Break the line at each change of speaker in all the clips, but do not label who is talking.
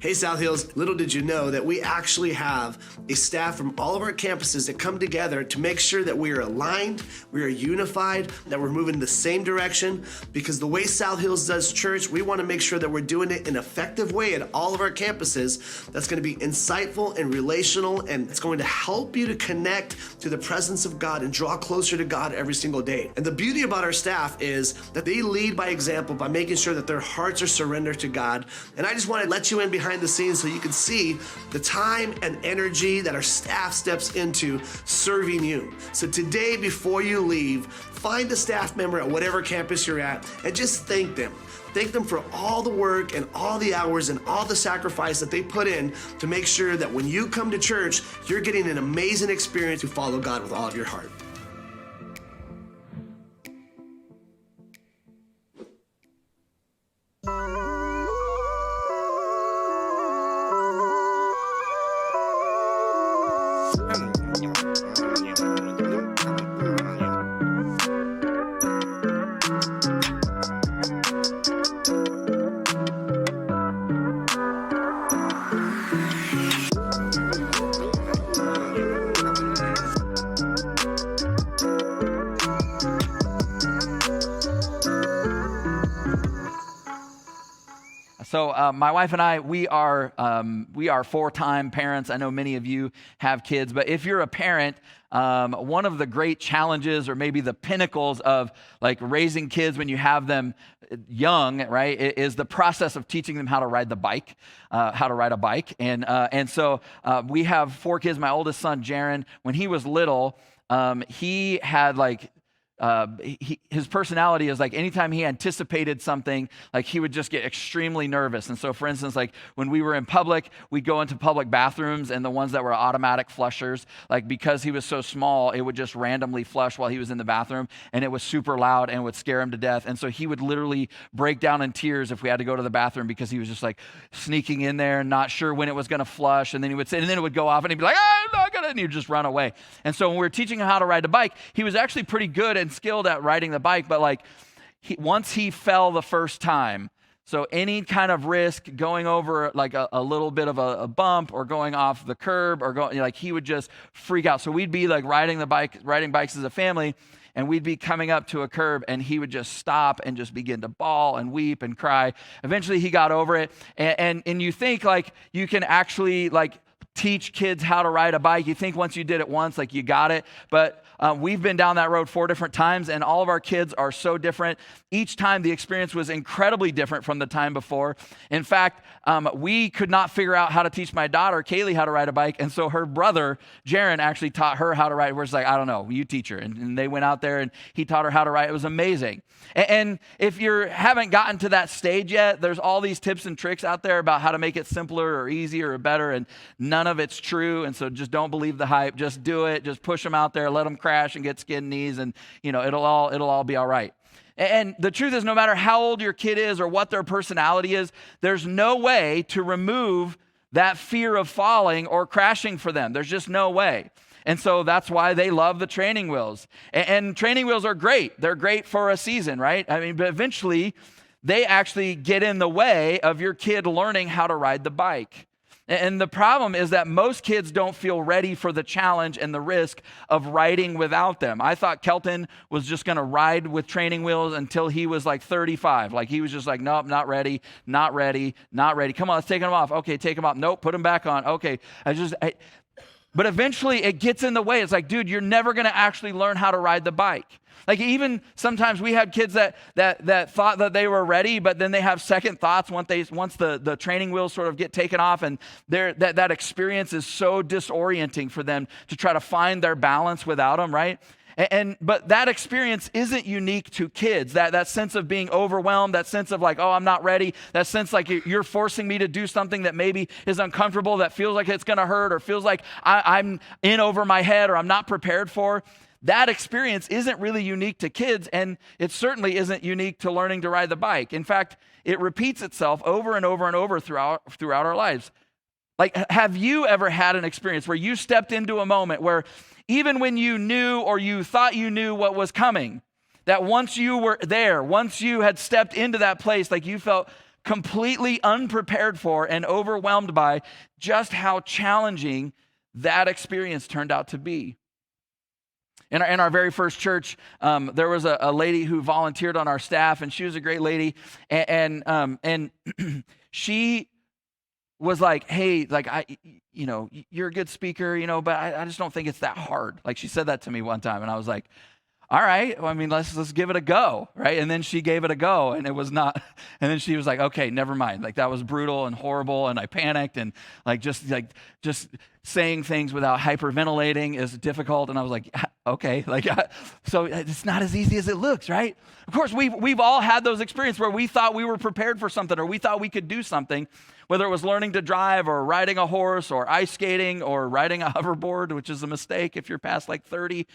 Hey South Hills, little did you know that we actually have a staff from all of our campuses that come together to make sure that we are aligned, we are unified, that we're moving in the same direction, because the way South Hills does church, we want to make sure that we're doing it in an effective way at all of our campuses that's going to be insightful and relational, and it's going to help you to connect to the presence of God and draw closer to God every single day. And the beauty about our staff is that they lead by example by making sure that their hearts are surrendered to God. And I just want to let you in behind the scenes so you can see the time and energy that our staff steps into serving you. So today, before you leave, find a staff member at whatever campus you're at and just thank them. Thank them for all the work and all the hours and all the sacrifice that they put in to make sure that when you come to church, you're getting an amazing experience to follow God with all of your heart.
So my wife and I, we are full-time parents. I know many of you have kids, but if you're a parent, one of the great challenges, or maybe the pinnacles of like raising kids when you have them young, right, is the process of teaching them how to ride a bike. And so we have 4 kids. My oldest son, Jaron, when he was little, he had like. His personality is like anytime he anticipated something, like he would just get extremely nervous. And so, for instance, like when we were in public, we'd go into public bathrooms, and the ones that were automatic flushers, like because he was so small, it would just randomly flush while he was in the bathroom, and it was super loud and would scare him to death. And so he would literally break down in tears if we had to go to the bathroom because he was just like sneaking in there, not sure when it was going to flush, and then he would say, and then it would go off, and he'd be like, "I'm not gonna," and he'd just run away. And so when we were teaching him how to ride a bike, he was actually pretty good and skilled at riding the bike, but like once he fell the first time, so any kind of risk going over like a little bit of a bump or going off the curb or going, like he would just freak out. So we'd be like riding bikes as a family, and we'd be coming up to a curb, and he would just stop and just begin to bawl and weep and cry. Eventually he got over it, and you think like you can actually like teach kids how to ride a bike. You think once you did it once, like you got it. But we've been down that road 4 different times, and all of our kids are so different. Each time the experience was incredibly different from the time before. In fact, we could not figure out how to teach my daughter, Kaylee, how to ride a bike. And so her brother, Jaron, actually taught her how to ride. We're just like, I don't know, you teach her. And they went out there and he taught her how to ride. It was amazing. And if you haven't gotten to that stage yet, there's all these tips and tricks out there about how to make it simpler or easier or better, and none of it's true. And so just don't believe the hype. Just do it. Just push them out there. Let them crash and get skinned knees, and it'll all be all right. And the truth is, no matter how old your kid is or what their personality is, there's no way to remove that fear of falling or crashing for them. There's just no way. And so that's why they love the training wheels. And training wheels are great. They're great for a season, right? I mean, but eventually they actually get in the way of your kid learning how to ride the bike. And the problem is that most kids don't feel ready for the challenge and the risk of riding without them. I thought Kelton was just going to ride with training wheels until he was like 35. Like he was just like, nope, not ready. Come on, let's take them off. Okay, take them off. Nope, put them back on. Okay, but eventually it gets in the way. It's like, dude, you're never going to actually learn how to ride the bike. Like even sometimes we had kids that thought that they were ready, but then they have second thoughts once the training wheels sort of get taken off, and that experience is so disorienting for them to try to find their balance without them, right? But that experience isn't unique to kids. That sense of being overwhelmed, that sense of like, oh, I'm not ready, that sense like you're forcing me to do something that maybe is uncomfortable, that feels like it's going to hurt, or feels like I'm in over my head, or I'm not prepared for. That experience isn't really unique to kids, and it certainly isn't unique to learning to ride the bike. In fact, it repeats itself over and over and over throughout our lives. Like, have you ever had an experience where you stepped into a moment where even when you knew or you thought you knew what was coming, that once you were there, once you had stepped into that place, like you felt completely unprepared for and overwhelmed by just how challenging that experience turned out to be. In our very first church, there was a lady who volunteered on our staff, and she was a great lady. And she was like, hey, like, you're a good speaker, but I just don't think it's that hard. Like, she said that to me one time, and I was like, all right, well, I mean, let's give it a go, right? And then she gave it a go, and it was not, and then she was like, okay, never mind. Like, that was brutal and horrible, and I panicked, and just saying things without hyperventilating is difficult. And I was like, okay, so it's not as easy as it looks, right? Of course, we've all had those experiences where we thought we were prepared for something, or we thought we could do something, whether it was learning to drive or riding a horse or ice skating or riding a hoverboard, which is a mistake if you're past like 30,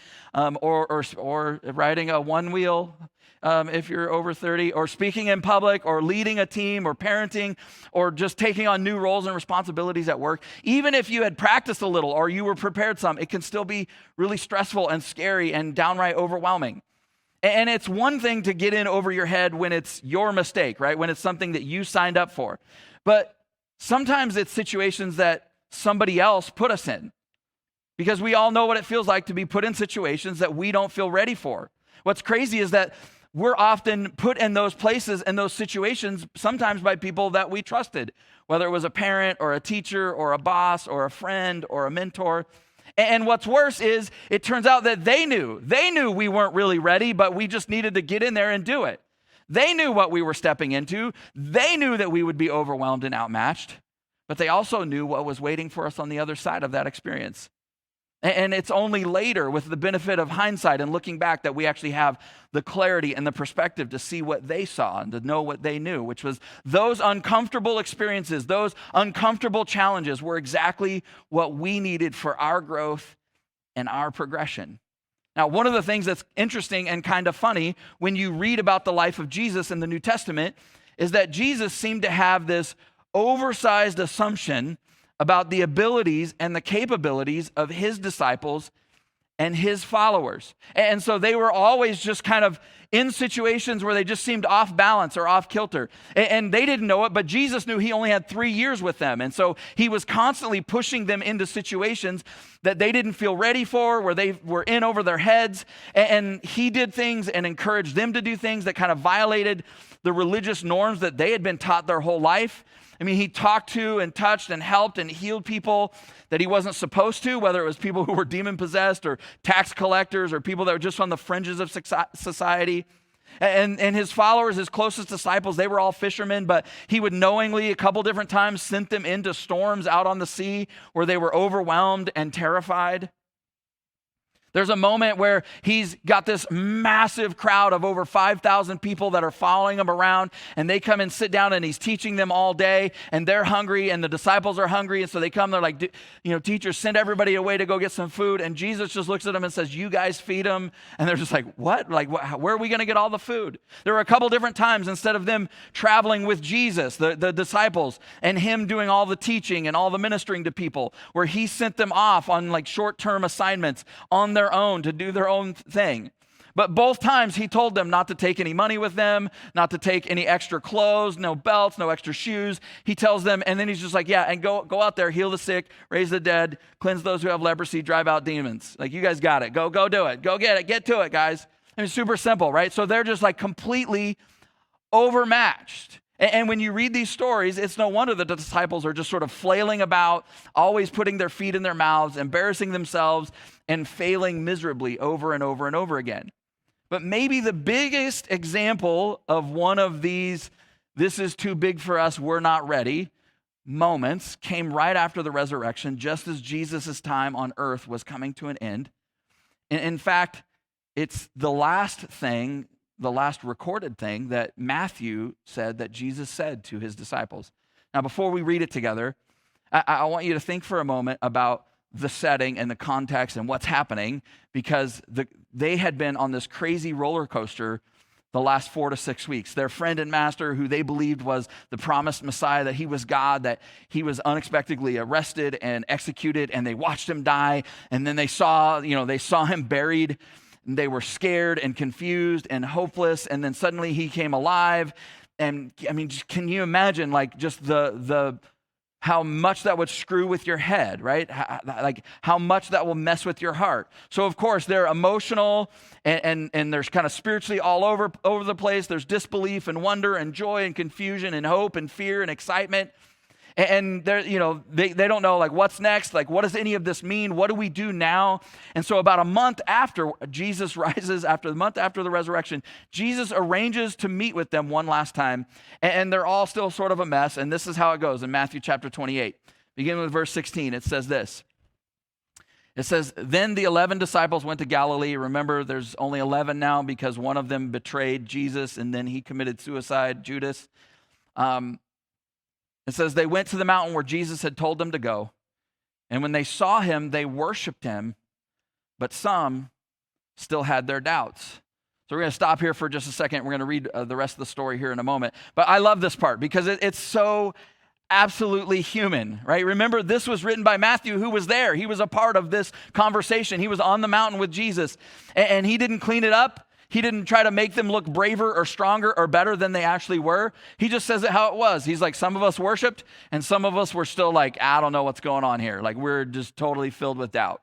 or riding a one wheel if you're over 30, or speaking in public, or leading a team, or parenting, or just taking on new roles and responsibilities at work. Even if you had practiced a little or you were prepared some, it can still be really stressful and scary and downright overwhelming. And it's one thing to get in over your head when it's your mistake, right? When it's something that you signed up for. But sometimes it's situations that somebody else put us in, because we all know what it feels like to be put in situations that we don't feel ready for. What's crazy is that we're often put in those places and those situations sometimes by people that we trusted, whether it was a parent or a teacher or a boss or a friend or a mentor. And what's worse is it turns out that they knew we weren't really ready, but we just needed to get in there and do it. They knew what we were stepping into. They knew that we would be overwhelmed and outmatched, but they also knew what was waiting for us on the other side of that experience. And it's only later, with the benefit of hindsight and looking back, that we actually have the clarity and the perspective to see what they saw and to know what they knew, which was those uncomfortable experiences, those uncomfortable challenges were exactly what we needed for our growth and our progression. Now, one of the things that's interesting and kind of funny when you read about the life of Jesus in the New Testament is that Jesus seemed to have this oversized assumption about the abilities and the capabilities of his disciples and his followers. And so they were always just kind of in situations where they just seemed off balance or off kilter. And they didn't know it, but Jesus knew he only had 3 years with them. And so he was constantly pushing them into situations that they didn't feel ready for, where they were in over their heads. And he did things and encouraged them to do things that kind of violated the religious norms that they had been taught their whole life. I mean, he talked to and touched and helped and healed people that he wasn't supposed to, whether it was people who were demon-possessed or tax collectors or people that were just on the fringes of society. And his followers, his closest disciples, they were all fishermen, but he would knowingly, a couple different times, send them into storms out on the sea where they were overwhelmed and terrified. There's a moment where he's got this massive crowd of over 5,000 people that are following him around, and they come and sit down, and he's teaching them all day, and they're hungry, and the disciples are hungry, and so they come, they're like, teacher, send everybody away to go get some food, and Jesus just looks at them and says, you guys feed them, and they're just like, what? Like, where are we going to get all the food? There were a couple different times, instead of them traveling with Jesus, the disciples, and him doing all the teaching and all the ministering to people, where he sent them off on like short-term assignments on their own to do their own thing. But both times he told them not to take any money with them, not to take any extra clothes, no belts, no extra shoes. He tells them, and then he's just like, yeah, and go out there, heal the sick, raise the dead, cleanse those who have leprosy, drive out demons. Like, you guys got it. Go do it. Go get it. Get to it, guys. I mean, super simple, right? So they're just like completely overmatched. And when you read these stories, it's no wonder that the disciples are just sort of flailing about, always putting their feet in their mouths, embarrassing themselves, and failing miserably over and over and over again. But maybe the biggest example of one of these, this is too big for us, we're not ready, moments came right after the resurrection, just as Jesus' time on earth was coming to an end. And in fact, it's the last recorded thing that Matthew said that Jesus said to his disciples. Now, before we read it together, I want you to think for a moment about the setting and the context and what's happening, because they had been on this crazy roller coaster the last 4 to 6 weeks. Their friend and master, who they believed was the promised Messiah, that he was God, that he was unexpectedly arrested and executed, and they watched him die, and then they saw him buried. And they were scared and confused and hopeless, and then suddenly he came alive, And I mean, can you imagine like just the how much that would screw with your head, right? Like how much that will mess with your heart. So of course they're emotional and there's kind of spiritually all over the place. There's disbelief and wonder and joy and confusion and hope and fear and excitement. And they're, they don't know like what's next, like what does any of this mean? What do we do now? And so about a month after Jesus rises, after the month after the resurrection, Jesus arranges to meet with them one last time. And they're all still sort of a mess. And this is how it goes in Matthew chapter 28. Beginning with verse 16, it says this. It says, then the 11 disciples went to Galilee. Remember, there's only 11 now because one of them betrayed Jesus and then he committed suicide, Judas. It says, they went to the mountain where Jesus had told them to go. And when they saw him, they worshiped him, but some still had their doubts. So we're going to stop here for just a second. We're going to read the rest of the story here in a moment. But I love this part because it's so absolutely human, right? Remember, this was written by Matthew, who was there. He was a part of this conversation. He was on the mountain with Jesus, and he didn't clean it up. He didn't try to make them look braver or stronger or better than they actually were. He just says it how it was. He's like, some of us worshiped and some of us were still like, I don't know what's going on here. Like we're just totally filled with doubt.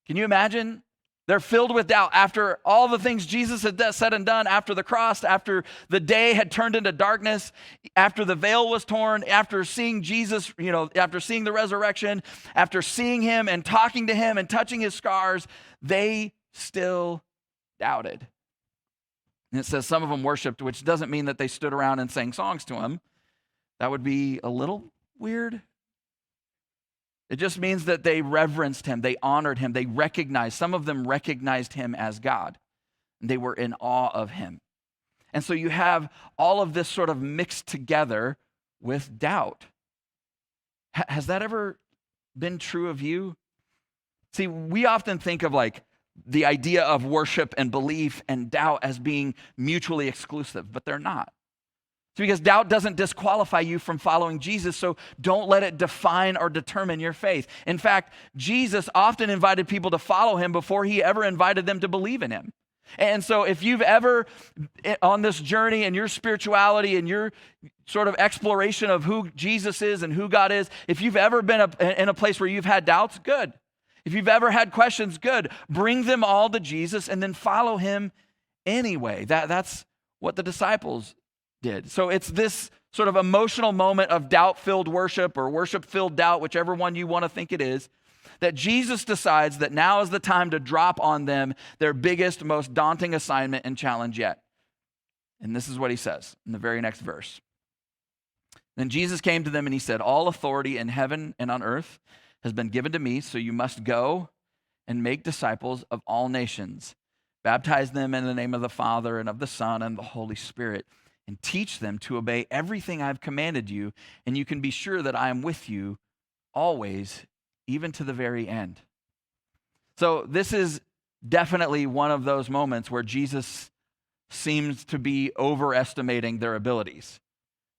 Can you imagine? They're filled with doubt after all the things Jesus had said and done, after the cross, after the day had turned into darkness, after the veil was torn, after seeing Jesus, after seeing the resurrection, after seeing him and talking to him and touching his scars, they still doubted. And it says some of them worshiped, which doesn't mean that they stood around and sang songs to him. That would be a little weird. It just means that they reverenced him, they honored him, they recognized, some of them recognized him as God. And they were in awe of him. And so you have all of this sort of mixed together with doubt. Has that ever been true of you? See, we often think of like the idea of worship and belief and doubt as being mutually exclusive, but they're not. It's because doubt doesn't disqualify you from following Jesus, so don't let it define or determine your faith. In fact, Jesus often invited people to follow him before he ever invited them to believe in him. And so if you've ever, on this journey and your spirituality and your sort of exploration of who Jesus is and who God is, if you've ever been in a place where you've had doubts, good. If you've ever had questions, good. Bring them all to Jesus and then follow him anyway. That's what the disciples did. So it's this sort of emotional moment of doubt-filled worship or worship-filled doubt, whichever one you want to think it is, that Jesus decides that now is the time to drop on them their biggest, most daunting assignment and challenge yet. And this is what he says in the very next verse. Then Jesus came to them and he said, all authority in heaven and on earth has been given to me, so you must go and make disciples of all nations. Baptize them in the name of the Father and of the Son and the Holy Spirit, and teach them to obey everything I've commanded you, and you can be sure that I am with you always, even to the very end. So this is definitely one of those moments where Jesus seems to be overestimating their abilities.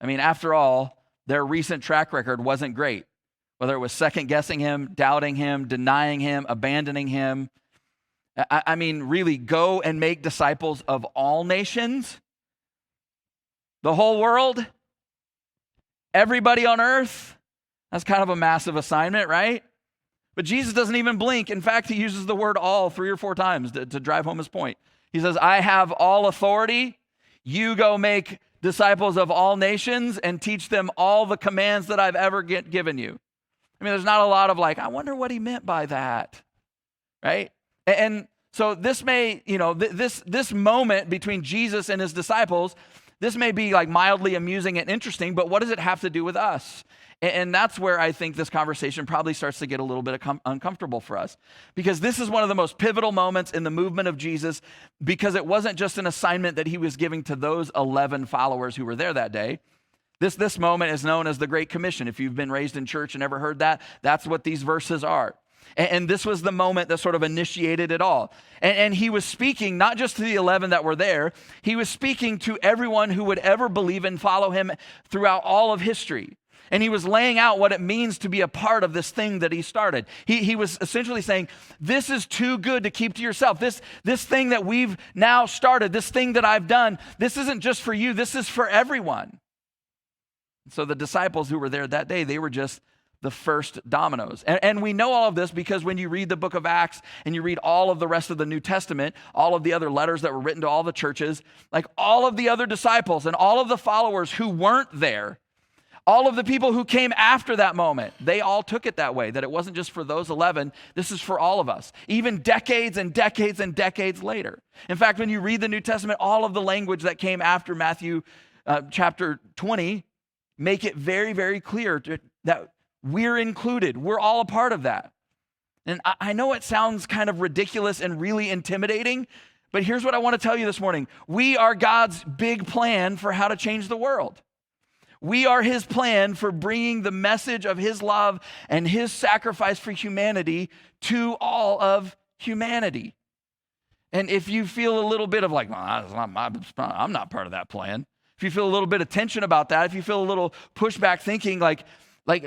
I mean, after all, their recent track record wasn't great. Whether it was second-guessing him, doubting him, denying him, abandoning him. I mean, really, go and make disciples of all nations, the whole world, everybody on earth. That's kind of a massive assignment, right? But Jesus doesn't even blink. In fact, he uses the word all 3 or 4 times to drive home his point. He says, I have all authority. You go make disciples of all nations and teach them all the commands that I've ever given you. I mean, there's not a lot of like, I wonder what he meant by that, right? And so this may, this moment between Jesus and his disciples, this may be like mildly amusing and interesting, but what does it have to do with us? And that's where I think this conversation probably starts to get a little bit uncomfortable for us, because this is one of the most pivotal moments in the movement of Jesus, because it wasn't just an assignment that he was giving to those 11 followers who were there that day. This moment is known as the Great Commission. If you've been raised in church and never heard that, that's what these verses are. And this was the moment that sort of initiated it all. And he was speaking not just to the 11 that were there, he was speaking to everyone who would ever believe and follow him throughout all of history. And he was laying out what it means to be a part of this thing that he started. He was essentially saying, this is too good to keep to yourself. This thing that we've now started, this thing that I've done, this isn't just for you, this is for everyone. So the disciples who were there that day, they were just the first dominoes. And we know all of this because when you read the book of Acts and you read all of the rest of the New Testament, all of the other letters that were written to all the churches, like all of the other disciples and all of the followers who weren't there, all of the people who came after that moment, they all took it that way, that it wasn't just for those 11, this is for all of us, even decades and decades and decades later. In fact, when you read the New Testament, all of the language that came after Matthew chapter 20 make it very, very clear that we're included. We're all a part of that. And I know it sounds kind of ridiculous and really intimidating, but here's what I want to tell you this morning. We are God's big plan for how to change the world. We are his plan for bringing the message of his love and his sacrifice for humanity to all of humanity. And if you feel a little bit of like, well, I'm not part of that plan. If you feel a little bit of tension about that, if you feel a little pushback thinking like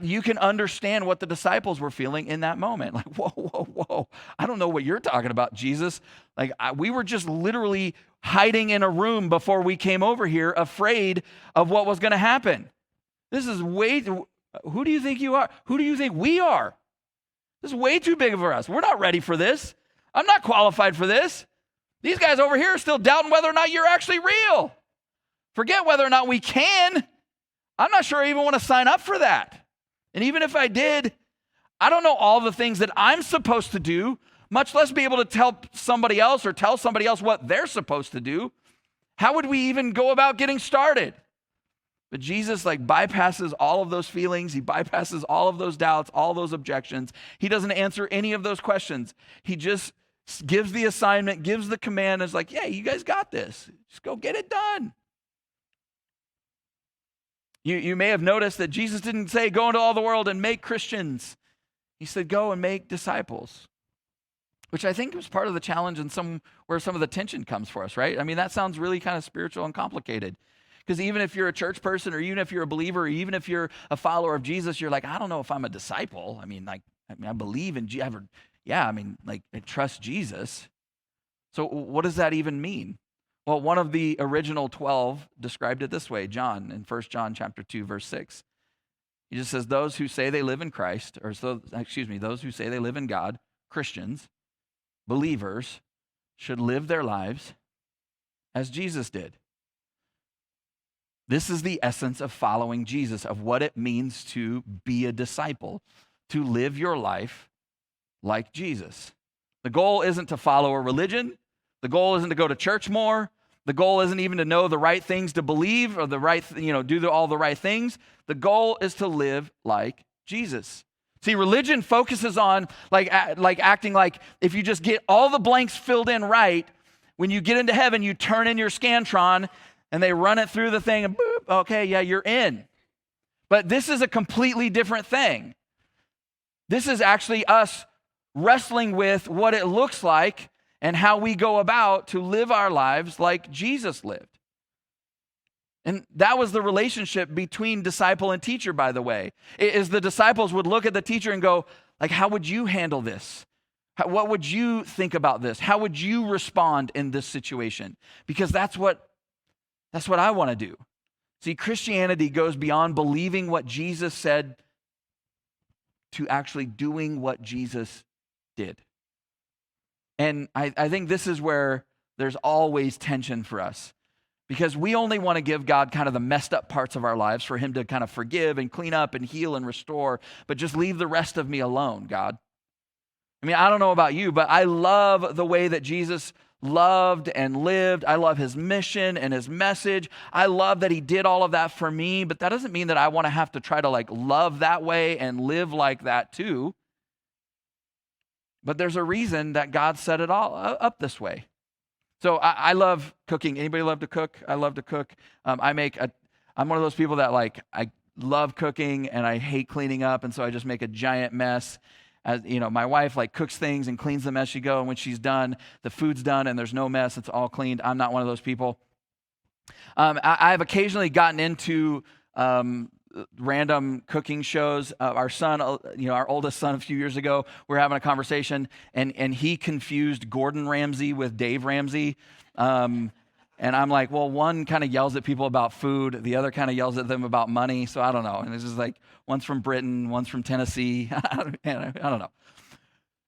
you can understand what the disciples were feeling in that moment. Like, whoa. I don't know what you're talking about, Jesus. Like, we were just literally hiding in a room before we came over here, afraid of what was going to happen. This is who do you think you are? Who do you think we are? This is way too big for us. We're not ready for this. I'm not qualified for this. These guys over here are still doubting whether or not you're actually real. Forget whether or not we can. I'm not sure I even want to sign up for that. And even if I did, I don't know all the things that I'm supposed to do, much less be able to tell somebody else or tell somebody else what they're supposed to do. How would we even go about getting started? But Jesus bypasses all of those feelings. He bypasses all of those doubts, all those objections. He doesn't answer any of those questions. He just gives the assignment, gives the command. It's like, yeah, you guys got this. Just go get it done. You may have noticed that Jesus didn't say, go into all the world and make Christians. He said, go and make disciples, which I think was part of the challenge and where some of the tension comes for us, right? I mean, that sounds really kind of spiritual and complicated. Because even if you're a church person or even if you're a believer or even if you're a follower of Jesus, you're like, I don't know if I'm a disciple. I believe in Jesus. I trust Jesus. So what does that even mean? Well, one of the original 12 described it this way, John, in 1 John chapter 2, verse 6. He just says, those who say they live in Christ, those who say they live in God, Christians, believers, should live their lives as Jesus did. This is the essence of following Jesus, of what it means to be a disciple, to live your life like Jesus. The goal isn't to follow a religion. The goal isn't to go to church more. The goal isn't even to know the right things to believe or all the right things. The goal is to live like Jesus. See, religion focuses on acting like if you just get all the blanks filled in right, when you get into heaven, you turn in your Scantron and they run it through the thing and boop, okay, yeah, you're in. But this is a completely different thing. This is actually us wrestling with what it looks like and how we go about to live our lives like Jesus lived. And that was the relationship between disciple and teacher, by the way. Is the disciples would look at the teacher and go, how would you handle this? What would you think about this? How would you respond in this situation? Because that's what I want to do. See, Christianity goes beyond believing what Jesus said to actually doing what Jesus did. And I think this is where there's always tension for us, because we only want to give God kind of the messed up parts of our lives for him to kind of forgive and clean up and heal and restore, but just leave the rest of me alone, God. I mean, I don't know about you, but I love the way that Jesus loved and lived. I love his mission and his message. I love that he did all of that for me, but that doesn't mean that I want to have to try to love that way and live like that too. But there's a reason that God set it all up this way. So I love cooking. Anybody love to cook? I love to cook. I'm one of those people that I love cooking and I hate cleaning up, and so I just make a giant mess. As you know, my wife cooks things and cleans them as she goes, and when she's done, the food's done and there's no mess. It's all cleaned. I'm not one of those people. I've occasionally gotten into random cooking shows. Our son, our oldest son, a few years ago, we were having a conversation, and he confused Gordon Ramsay with Dave Ramsay. And I'm like, well, one kind of yells at people about food, the other kind of yells at them about money. So I don't know. And it's just like, one's from Britain, one's from Tennessee. I don't know.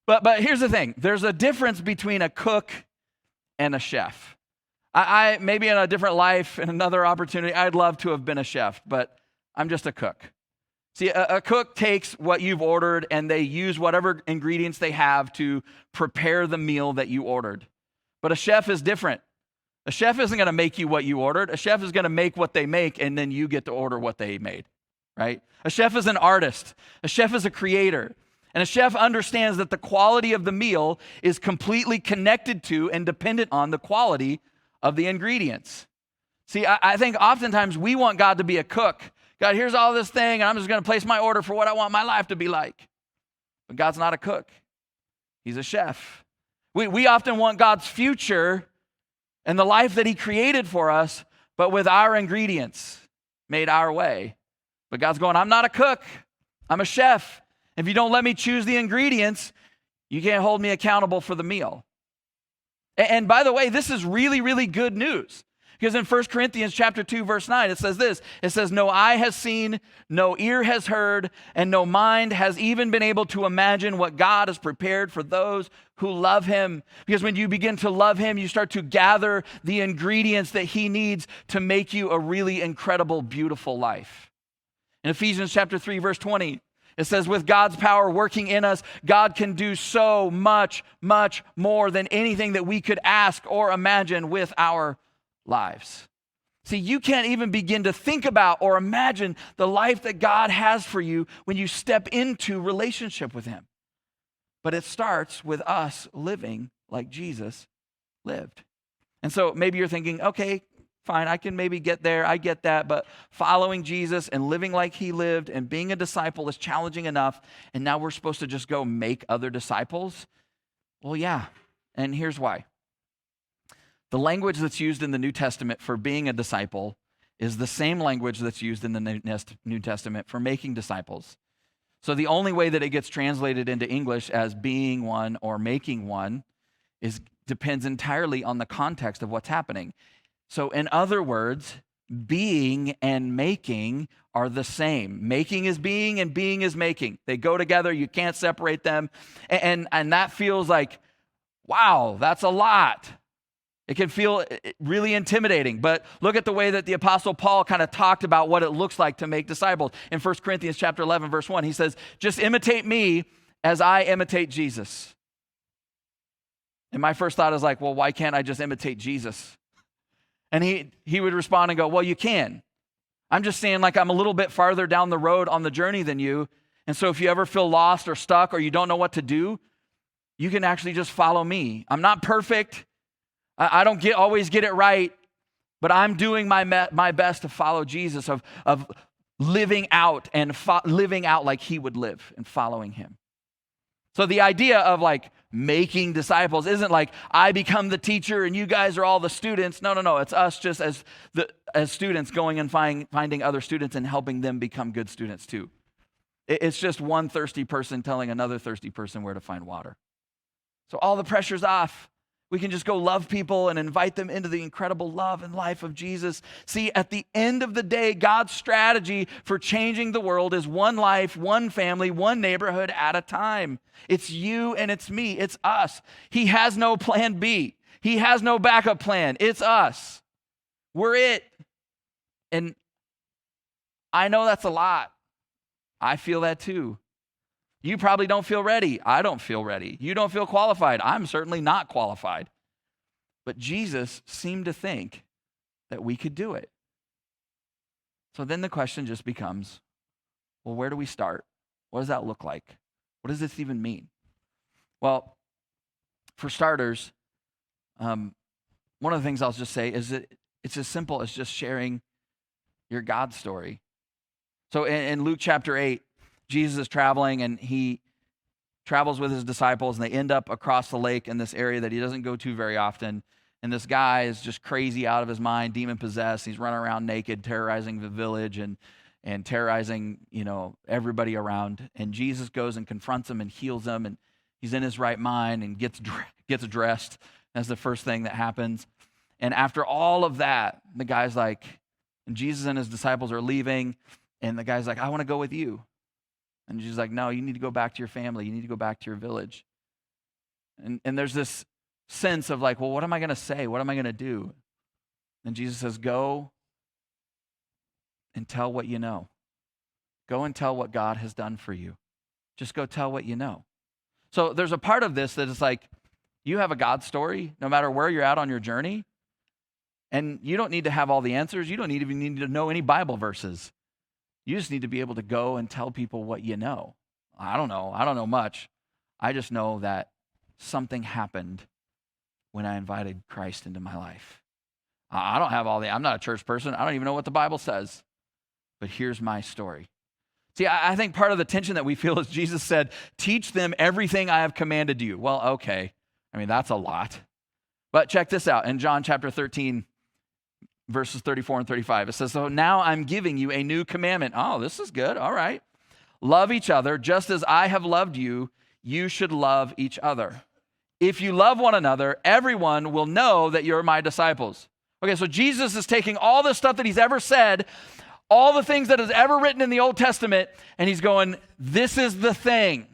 But here's the thing. There's a difference between a cook and a chef. I maybe in a different life, in another opportunity, I'd love to have been a chef, but I'm just a cook. See, a cook takes what you've ordered and they use whatever ingredients they have to prepare the meal that you ordered. But a chef is different. A chef isn't going to make you what you ordered. A chef is going to make what they make, and then you get to order what they made, right? A chef is an artist. A chef is a creator. And a chef understands that the quality of the meal is completely connected to and dependent on the quality of the ingredients. See, I think oftentimes we want God to be a cook. God, here's all this thing, and I'm just going to place my order for what I want my life to be like. But God's not a cook. He's a chef. We often want God's future and the life that he created for us, but with our ingredients made our way. But God's going, I'm not a cook. I'm a chef. If you don't let me choose the ingredients, you can't hold me accountable for the meal. And by the way, this is really, really good news. Because in 1 Corinthians chapter 2, verse 9, it says this. It says, no eye has seen, no ear has heard, and no mind has even been able to imagine what God has prepared for those who love him. Because when you begin to love him, you start to gather the ingredients that he needs to make you a really incredible, beautiful life. In Ephesians chapter 3, verse 20, it says, with God's power working in us, God can do so much, much more than anything that we could ask or imagine with our lives. See, you can't even begin to think about or imagine the life that God has for you when you step into relationship with him. But it starts with us living like Jesus lived. And so maybe you're thinking, okay, fine, I can maybe get there. I get that. But following Jesus and living like he lived and being a disciple is challenging enough. And now we're supposed to just go make other disciples? Well, yeah. And here's why. The language that's used in the New Testament for being a disciple is the same language that's used in the New Testament for making disciples. So the only way that it gets translated into English as being one or making one depends entirely on the context of what's happening. So in other words, being and making are the same. Making is being and being is making. They go together. You can't separate them. And that feels like, wow, that's a lot. It can feel really intimidating, but look at the way that the Apostle Paul kind of talked about what it looks like to make disciples. In 1 Corinthians chapter 11, verse 1, he says, just imitate me as I imitate Jesus. And my first thought is like, well, why can't I just imitate Jesus? And he would respond and go, well, you can. I'm just saying, like, I'm a little bit farther down the road on the journey than you. And so if you ever feel lost or stuck or you don't know what to do, you can actually just follow me. I'm not perfect. I don't always get it right, but I'm doing my best to follow Jesus, of living out and living out like he would live and following him. So the idea of like making disciples isn't like I become the teacher and you guys are all the students. No. It's us just as students going and finding other students and helping them become good students too. It's just one thirsty person telling another thirsty person where to find water. So all the pressure's off. We can just go love people and invite them into the incredible love and life of Jesus. See, at the end of the day, God's strategy for changing the world is one life, one family, one neighborhood at a time. It's you and it's me. It's us. He has no plan B. He has no backup plan. It's us. We're it. And I know that's a lot. I feel that too. You probably don't feel ready. I don't feel ready. You don't feel qualified. I'm certainly not qualified. But Jesus seemed to think that we could do it. So then the question just becomes, well, where do we start? What does that look like? What does this even mean? Well, for starters, one of the things I'll just say is that it's as simple as just sharing your God story. So in Luke chapter 8, Jesus is traveling and he travels with his disciples and they end up across the lake in this area that he doesn't go to very often. And this guy is just crazy out of his mind, demon possessed. He's running around naked, terrorizing the village. And and terrorizing, everybody around. And Jesus goes and confronts him and heals him, and he's in his right mind and gets dressed. That's the first thing that happens. And after all of that, the guy's like, and Jesus and his disciples are leaving, and the guy's like, I want to go with you. And Jesus is like, no, you need to go back to your family. You need to go back to your village. And there's this sense of like, well, what am I going to say? What am I going to do? And Jesus says, go and tell what you know. Go and tell what God has done for you. Just go tell what you know. So there's a part of this that is like, you have a God story, no matter where you're at on your journey. And you don't need to have all the answers. You don't even need to know any Bible verses. You just need to be able to go and tell people what you know. I don't know much. I just know that something happened when I invited Christ into my life. I'm not a church person. I don't even know what the Bible says. But here's my story. See, I think part of the tension that we feel is Jesus said, teach them everything I have commanded you. Well, okay. That's a lot. But check this out. In John chapter 13, verses 34 and 35, it says, so now I'm giving you a new commandment. Oh, this is good. All right. Love each other just as I have loved you. You should love each other. If you love one another, everyone will know that you're my disciples. Okay, so Jesus is taking all the stuff that he's ever said, all the things that is ever written in the Old Testament, and he's going, this is the thing.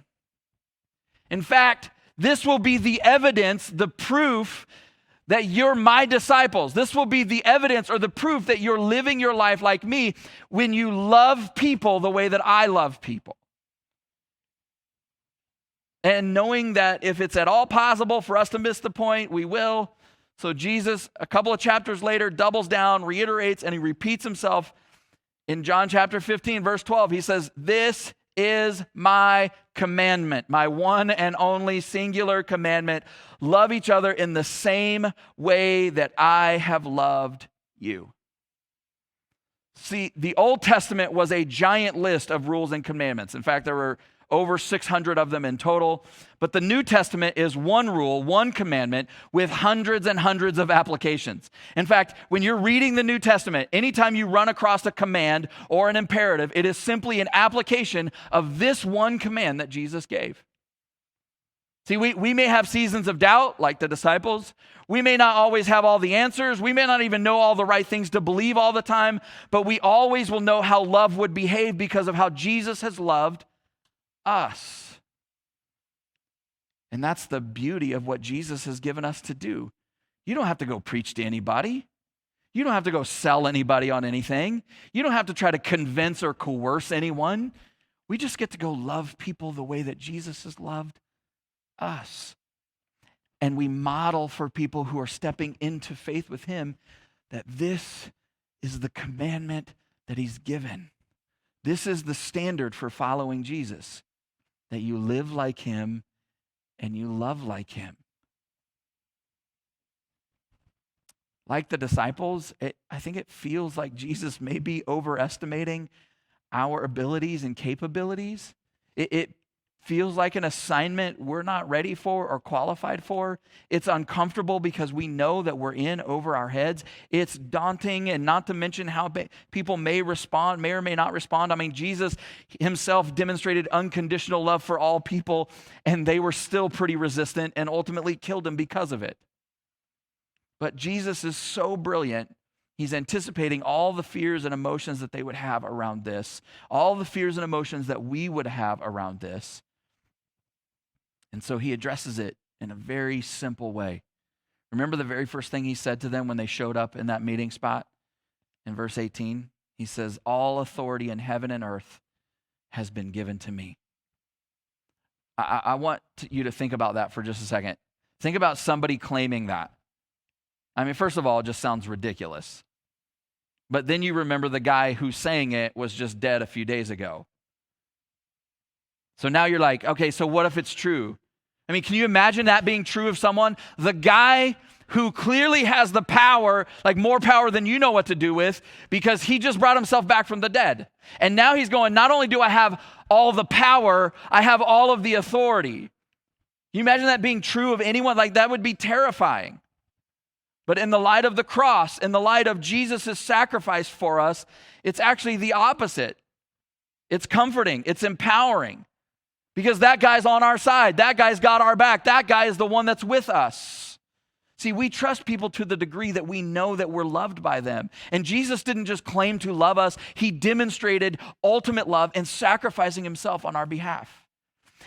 In fact, this will be the evidence, the proof that you're my disciples. This will be the evidence or the proof that you're living your life like me when you love people the way that I love people. And knowing that if it's at all possible for us to miss the point, we will. So Jesus, a couple of chapters later, doubles down, reiterates, and he repeats himself in John chapter 15, verse 12. He says, this is my commandment, my one and only singular commandment. Love each other in the same way that I have loved you. See, the Old Testament was a giant list of rules and commandments. In fact, there were over 600 of them in total. But the New Testament is one rule, one commandment with hundreds and hundreds of applications. In fact, when you're reading the New Testament, anytime you run across a command or an imperative, it is simply an application of this one command that Jesus gave. See, we may have seasons of doubt like the disciples. We may not always have all the answers. We may not even know all the right things to believe all the time, but we always will know how love would behave because of how Jesus has loved us. And that's the beauty of what Jesus has given us to do. You don't have to go preach to anybody. You don't have to go sell anybody on anything. You don't have to try to convince or coerce anyone. We just get to go love people the way that Jesus has loved us. And we model for people who are stepping into faith with him that this is the commandment that he's given. This is the standard for following Jesus, that you live like him and you love like him. Like the disciples, I think it feels like Jesus may be overestimating our abilities and capabilities. It feels like an assignment we're not ready for or qualified for. It's uncomfortable because we know that we're in over our heads. It's daunting, and not to mention how people may respond, may or may not respond. Jesus himself demonstrated unconditional love for all people, and they were still pretty resistant and ultimately killed him because of it. But Jesus is so brilliant. He's anticipating all the fears and emotions that they would have around this, all the fears and emotions that we would have around this. And so he addresses it in a very simple way. Remember the very first thing he said to them when they showed up in that meeting spot? In verse 18, he says, all authority in heaven and earth has been given to me. I want you to think about that for just a second. Think about somebody claiming that. First of all, it just sounds ridiculous. But then you remember the guy who's saying it was just dead a few days ago. So now you're like, okay, so what if it's true? Can you imagine that being true of someone? The guy who clearly has the power, like more power than you know what to do with, because he just brought himself back from the dead. And now he's going, not only do I have all the power, I have all of the authority. Can you imagine that being true of anyone? Like, that would be terrifying. But in the light of the cross, in the light of Jesus' sacrifice for us, it's actually the opposite. It's comforting, it's empowering, because that guy's on our side. That guy's got our back. That guy is the one that's with us. See, we trust people to the degree that we know that we're loved by them. And Jesus didn't just claim to love us. He demonstrated ultimate love in sacrificing himself on our behalf.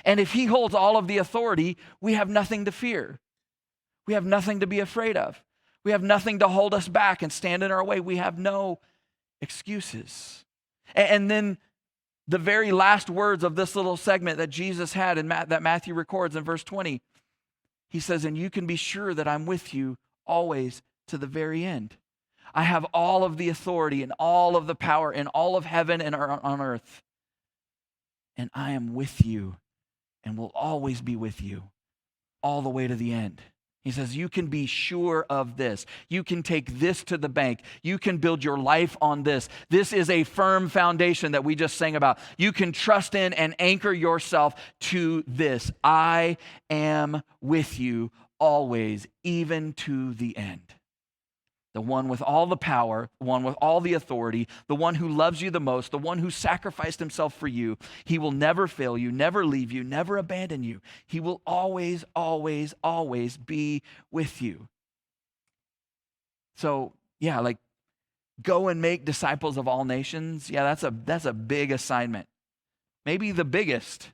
And if he holds all of the authority, we have nothing to fear. We have nothing to be afraid of. We have nothing to hold us back and stand in our way. We have no excuses. And then the very last words of this little segment that Jesus had and that Matthew records in verse 20, he says, and you can be sure that I'm with you always to the very end. I have all of the authority and all of the power in all of heaven and on earth. And I am with you and will always be with you all the way to the end. He says, you can be sure of this. You can take this to the bank. You can build your life on this. This is a firm foundation that we just sang about. You can trust in and anchor yourself to this. I am with you always, even to the end. The one with all the power, the one with all the authority, the one who loves you the most, the one who sacrificed himself for you. He will never fail you, never leave you, never abandon you. He will always, always, always be with you. So, yeah, like go and make disciples of all nations. Yeah, that's a big assignment. Maybe the biggest.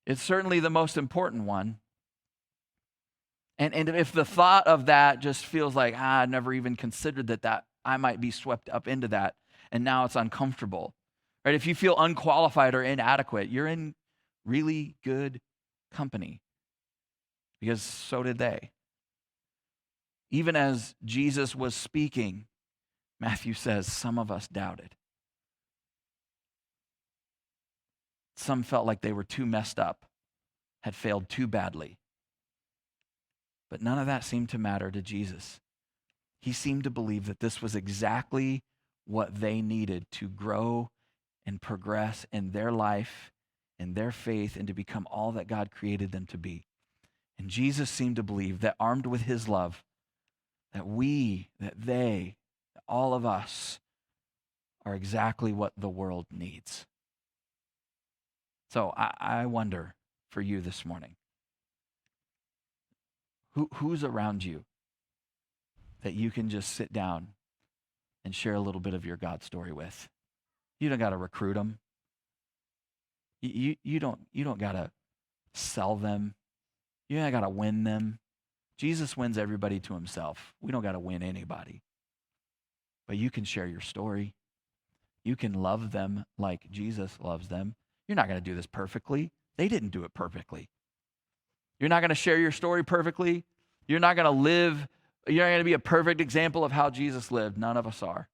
It's certainly the most important one. And if the thought of that just feels like, I never even considered that I might be swept up into that, and now it's uncomfortable, right? If you feel unqualified or inadequate, you're in really good company, because so did they. Even as Jesus was speaking, Matthew says, some of us doubted. Some felt like they were too messed up, had failed too badly. But none of that seemed to matter to Jesus. He seemed to believe that this was exactly what they needed to grow and progress in their life, in their faith, and to become all that God created them to be. And Jesus seemed to believe that armed with his love, that they, all of us, are exactly what the world needs. So I wonder for you this morning, who's around you that you can just sit down and share a little bit of your God story with? You don't got to recruit them. You don't got to sell them. You don't got to win them. Jesus wins everybody to himself. We don't got to win anybody. But you can share your story. You can love them like Jesus loves them. You're not going to do this perfectly. They didn't do it perfectly. You're not going to share your story perfectly. You're not going to be a perfect example of how Jesus lived. None of us are.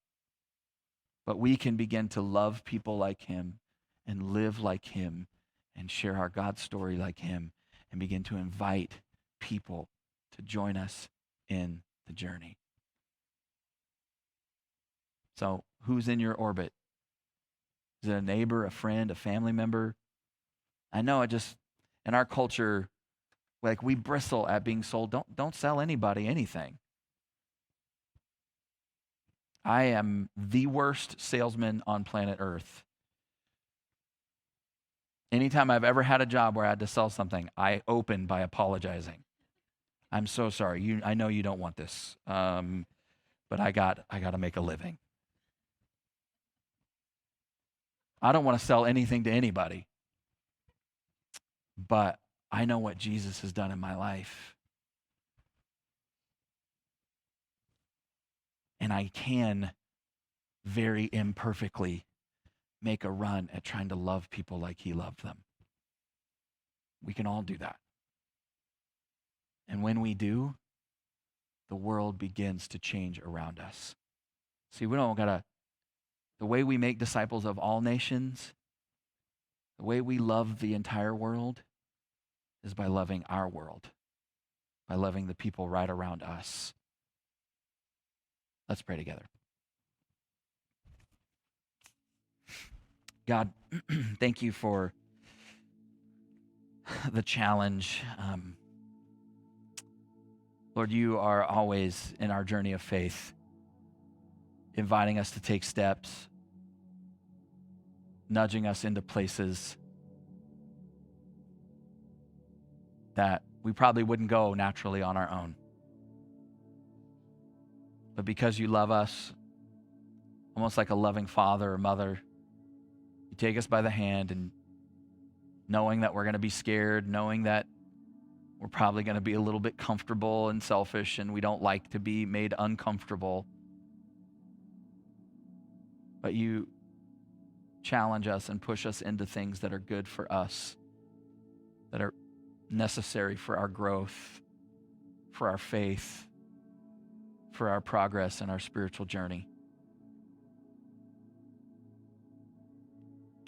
But we can begin to love people like him and live like him and share our God story like him and begin to invite people to join us in the journey. So, who's in your orbit? Is it a neighbor, a friend, a family member? I know in our culture, like we bristle at being sold. Don't sell anybody anything. I am the worst salesman on planet Earth. Anytime I've ever had a job where I had to sell something, I open by apologizing. I'm so sorry. I know you don't want this, but I got to make a living. I don't want to sell anything to anybody, but I know what Jesus has done in my life. And I can very imperfectly make a run at trying to love people like he loved them. We can all do that. And when we do, the world begins to change around us. See, the way we make disciples of all nations, the way we love the entire world is by loving our world, by loving the people right around us. Let's pray together. God, thank you for the challenge Lord, you are always in our journey of faith, inviting us to take steps, nudging us into places that we probably wouldn't go naturally on our own. But because you love us, almost like a loving father or mother, you take us by the hand, and knowing that we're going to be scared, knowing that we're probably going to be a little bit comfortable and selfish, and we don't like to be made uncomfortable. But you challenge us and push us into things that are good for us, that are necessary for our growth, for our faith, for our progress and our spiritual journey.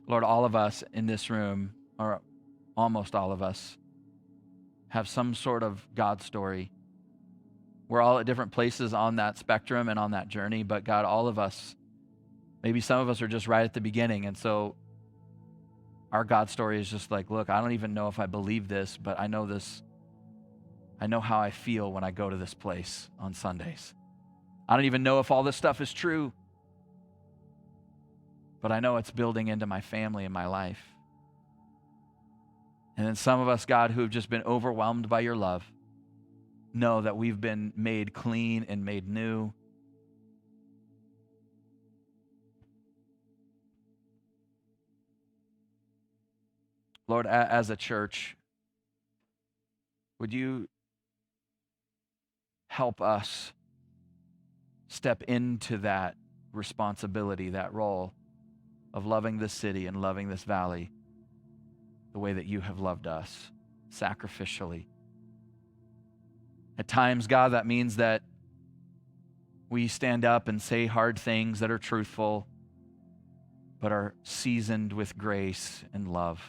Lord, all of us in this room, or almost all of us, have some sort of God story. We're all at different places on that spectrum and on that journey, but God, all of us, maybe some of us are just right at the beginning, and so our God story is just like, look, I don't even know if I believe this, but I know this. I know how I feel when I go to this place on Sundays. I don't even know if all this stuff is true, but I know it's building into my family and my life. And then some of us, God, who have just been overwhelmed by your love, know that we've been made clean and made new. Lord, as a church, would you help us step into that responsibility, that role of loving this city and loving this valley the way that you have loved us, sacrificially. At times, God, that means that we stand up and say hard things that are truthful, but are seasoned with grace and love.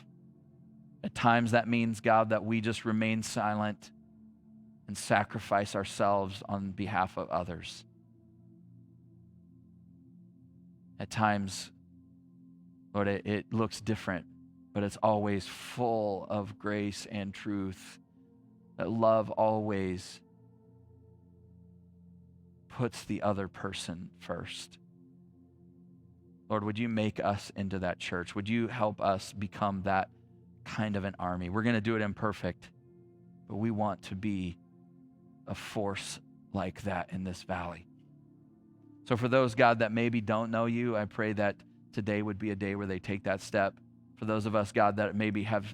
At times, that means, God, that we just remain silent and sacrifice ourselves on behalf of others. At times, Lord, it looks different, but it's always full of grace and truth. That love always puts the other person first. Lord, would you make us into that church? Would you help us become that kind of an army? We're going to do it imperfect, but we want to be a force like that in this valley. So for those, God, that maybe don't know you, I pray that today would be a day where they take that step. For those of us, God, that maybe have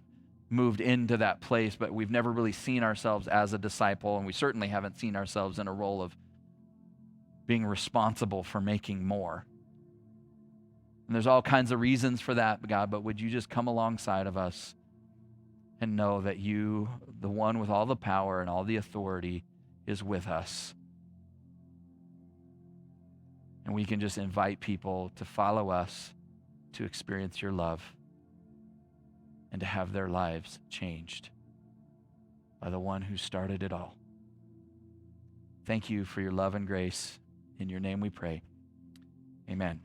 moved into that place, but we've never really seen ourselves as a disciple, and we certainly haven't seen ourselves in a role of being responsible for making more. And there's all kinds of reasons for that, God, but would you just come alongside of us and know that you, the one with all the power and all the authority, is with us. And we can just invite people to follow us, to experience your love, and to have their lives changed by the one who started it all. Thank you for your love and grace. In your name we pray. Amen.